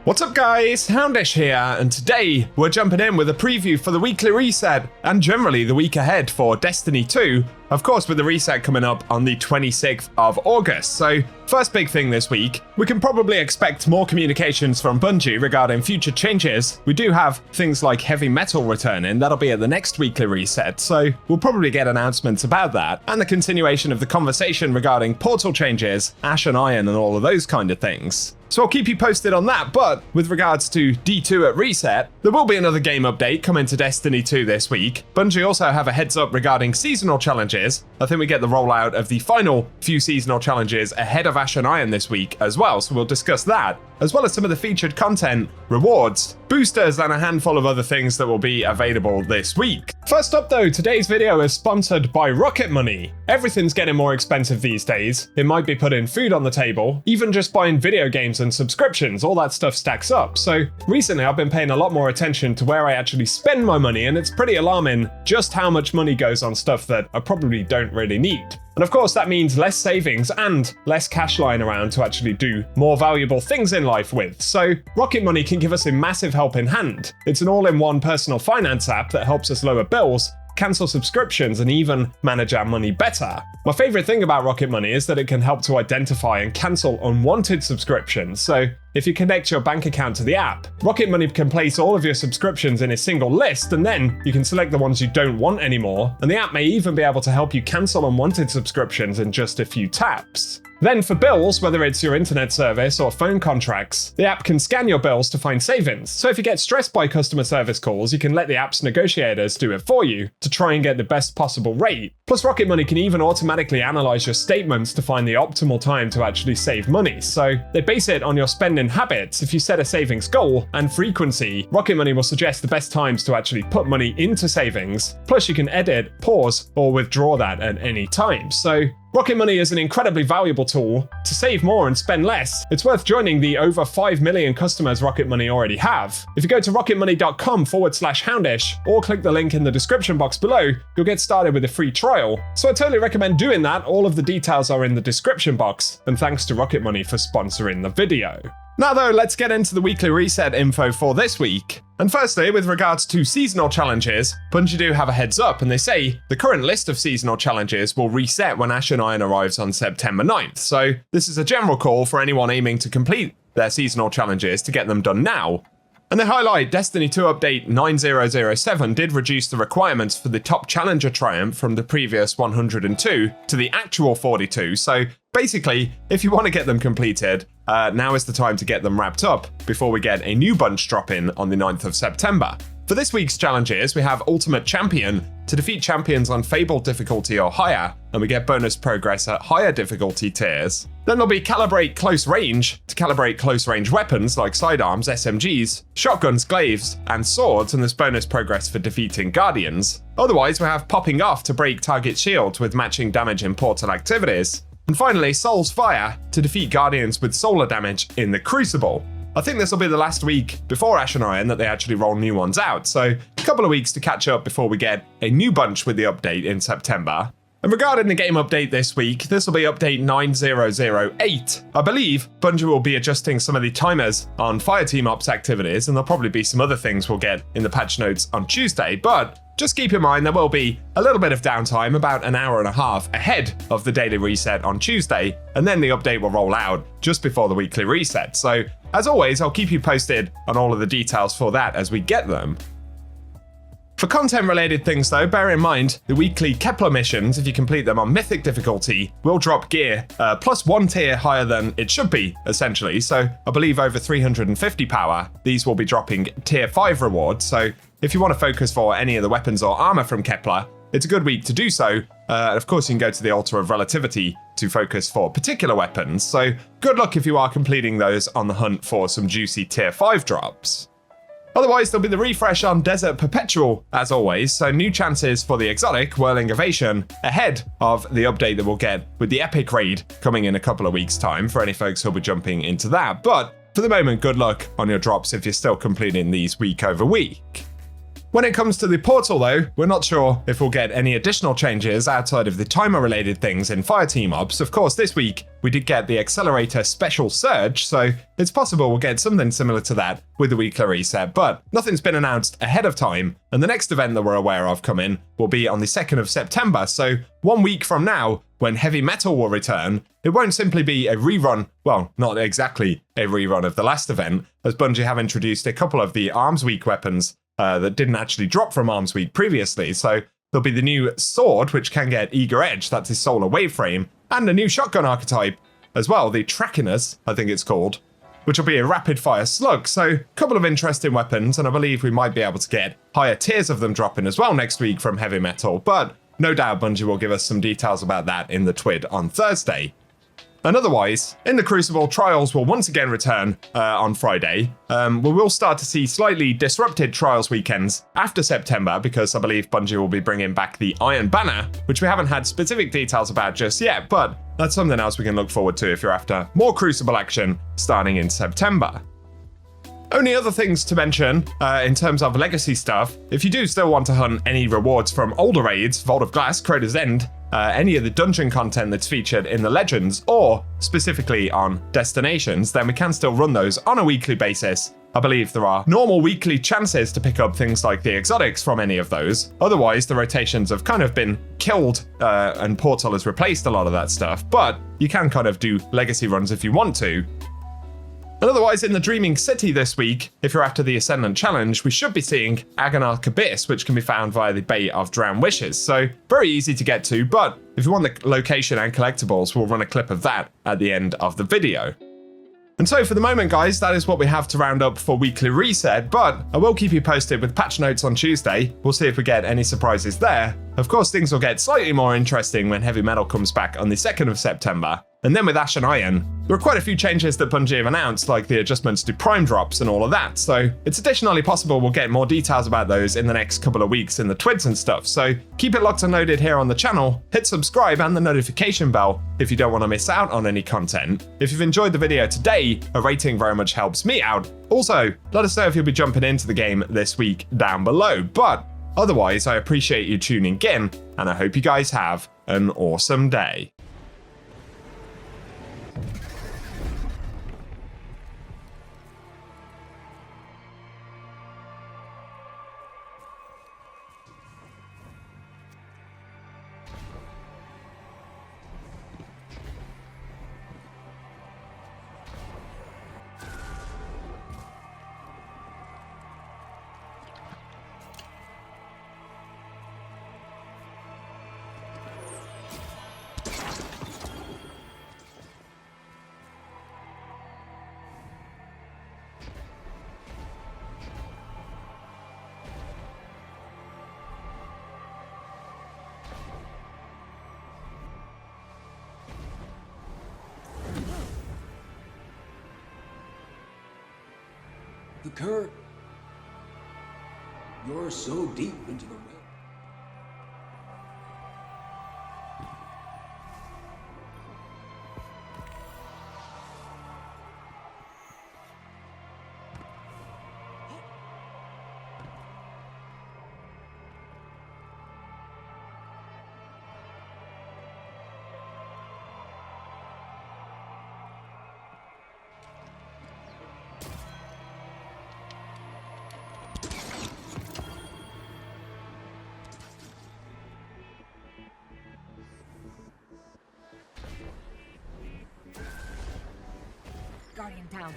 What's up guys, Houndish here, and today we're jumping in with a preview for the weekly reset and generally the week ahead for Destiny 2, of course with the reset coming up on the 26th of August. So first big thing this week, we can probably expect more communications from Bungie regarding future changes. We do have things like heavy metal returning, that'll be at the next weekly reset, so we'll probably get announcements about that, and the continuation of the conversation regarding portal changes, Ash and Iron and all of those kind of things. So I'll keep you posted on that, but with regards to D2 at reset, there will be another game update coming to Destiny 2 this week. Bungie also have a heads up regarding seasonal challenges. I think we get the rollout of the final few seasonal challenges ahead of Ash and Iron this week as well, so we'll discuss that, as well as some of the featured content, rewards, boosters, and a handful of other things that will be available this week. First up though, today's video is sponsored by Rocket Money. Everything's getting more expensive these days. It might be putting food on the table, even just buying video games and subscriptions, all that stuff stacks up. So recently I've been paying a lot more attention to where I actually spend my money, and it's pretty alarming just how much money goes on stuff that I probably don't really need. And of course that means less savings and less cash lying around to actually do more valuable things in life with. So Rocket Money can give us a massive helping hand. It's an all-in-one personal finance app that helps us lower bills, cancel subscriptions, and even manage our money better. My favorite thing about Rocket Money is that it can help to identify and cancel unwanted subscriptions. So if you connect your bank account to the app, Rocket Money can place all of your subscriptions in a single list, and then you can select the ones you don't want anymore. And the app may even be able to help you cancel unwanted subscriptions in just a few taps. Then for bills, whether it's your internet service or phone contracts, the app can scan your bills to find savings. So if you get stressed by customer service calls, you can let the app's negotiators do it for you to try and get the best possible rate. Plus Rocket Money can even automatically analyze your statements to find the optimal time to actually save money. So they base it on your spending habits. If you set a savings goal and frequency, Rocket Money will suggest the best times to actually put money into savings. Plus you can edit, pause, or withdraw that at any time. So Rocket Money is an incredibly valuable tool to save more and spend less. It's worth joining the over 5 million customers Rocket Money already have. If you go to rocketmoney.com/houndish or click the link in the description box below, you'll get started with a free trial. So I totally recommend doing that. All of the details are in the description box, and thanks to Rocket Money for sponsoring the video. Now though, let's get into the weekly reset info for this week. And firstly, with regards to seasonal challenges, Bungie do have a heads up, and they say the current list of seasonal challenges will reset when Ash and Iron arrives on September 9th. So this is a general call for anyone aiming to complete their seasonal challenges to get them done now. And they highlight Destiny 2 update 9007 did reduce the requirements for the top challenger triumph from the previous 102 to the actual 42. So basically, if you want to get them completed, now is the time to get them wrapped up before we get a new bunch drop in on the 9th of September. For this week's challenges, we have Ultimate Champion to defeat champions on Fabled difficulty or higher, and we get bonus progress at higher difficulty tiers. Then there'll be Calibrate Close Range to calibrate close range weapons like sidearms, SMGs, shotguns, glaives, and swords, and there's bonus progress for defeating Guardians. Otherwise, we have Popping Off to break target shields with matching damage in portal activities. And finally, Soul's Fire to defeat Guardians with solar damage in the Crucible. I think this will be the last week before Ash and Iron that they actually roll new ones out, so a couple of weeks to catch up before we get a new bunch with the update in September. And regarding the game update this week, this will be update 9008. I believe Bungie will be adjusting some of the timers on Fireteam Ops activities, and there'll probably be some other things we'll get in the patch notes on Tuesday, but just keep in mind there will be a little bit of downtime, about an hour and a half ahead of the daily reset on Tuesday, and then the update will roll out just before the weekly reset. So as always, I'll keep you posted on all of the details for that as we get them. For content-related things though, bear in mind the weekly Kepler missions, if you complete them on Mythic difficulty, will drop gear plus 1 tier higher than it should be, essentially. So I believe over 350 power, these will be dropping tier 5 rewards. So if you want to focus for any of the weapons or armor from Kepler, it's a good week to do so. Of course, you can go to the Altar of Relativity to focus for particular weapons. So good luck if you are completing those on the hunt for some juicy tier 5 drops. Otherwise, there'll be the refresh on Desert Perpetual, as always, so new chances for the exotic Whirling Ovation ahead of the update that we'll get with the Epic Raid coming in a couple of weeks' time for any folks who'll be jumping into that. But for the moment, good luck on your drops if you're still completing these week over week. When it comes to the portal though, we're not sure if we'll get any additional changes outside of the timer related things in Fireteam Ops. Of course, this week we did get the Accelerator Special Surge, so it's possible we'll get something similar to that with the weekly reset, but nothing's been announced ahead of time, and the next event that we're aware of coming will be on the 2nd of September, so 1 week from now, when Heavy Metal will return, it won't simply be a rerun, well, not exactly a rerun of the last event, as Bungie have introduced a couple of the Arms Week weapons that didn't actually drop from Arms Week previously, so there'll be the new sword, which can get Eager Edge, that's his solar wave frame, and a new shotgun archetype as well, the Trackiness, I think it's called, which will be a rapid fire slug, so a couple of interesting weapons, and I believe we might be able to get higher tiers of them dropping as well next week from Heavy Metal, but no doubt Bungie will give us some details about that in the TWID on Thursday. And otherwise, in the Crucible, Trials will once again return on Friday. We will start to see slightly disrupted Trials weekends after September, because I believe Bungie will be bringing back the Iron Banner, which we haven't had specific details about just yet, but that's something else we can look forward to if you're after more Crucible action starting in September. Only other things to mention in terms of legacy stuff, if you do still want to hunt any rewards from older raids, Vault of Glass, Crater's End, any of the dungeon content that's featured in the Legends, or specifically on Destinations, then we can still run those on a weekly basis. I believe there are normal weekly chances to pick up things like the exotics from any of those. Otherwise, the rotations have kind of been killed and Portal has replaced a lot of that stuff, but you can kind of do legacy runs if you want to. And otherwise, in the Dreaming City this week, if you're after the Ascendant Challenge, we should be seeing Agonarch Abyss, which can be found via the Bay of Drowned Wishes. So, very easy to get to, but if you want the location and collectibles, we'll run a clip of that at the end of the video. And so for the moment, guys, that is what we have to round up for Weekly Reset, but I will keep you posted with patch notes on Tuesday. We'll see if we get any surprises there. Of course, things will get slightly more interesting when Heavy Metal comes back on the 2nd of September. And then with Ash and Iron, there are quite a few changes that Bungie have announced, like the adjustments to Prime drops and all of that, so it's additionally possible we'll get more details about those in the next couple of weeks in the TWIDs and stuff, so keep it locked and loaded here on the channel, hit subscribe and the notification bell if you don't want to miss out on any content. If you've enjoyed the video today, a rating very much helps me out. Also, let us know if you'll be jumping into the game this week down below, but otherwise I appreciate you tuning in, and I hope you guys have an awesome day. The current. You're so deep into the web. Guardian down.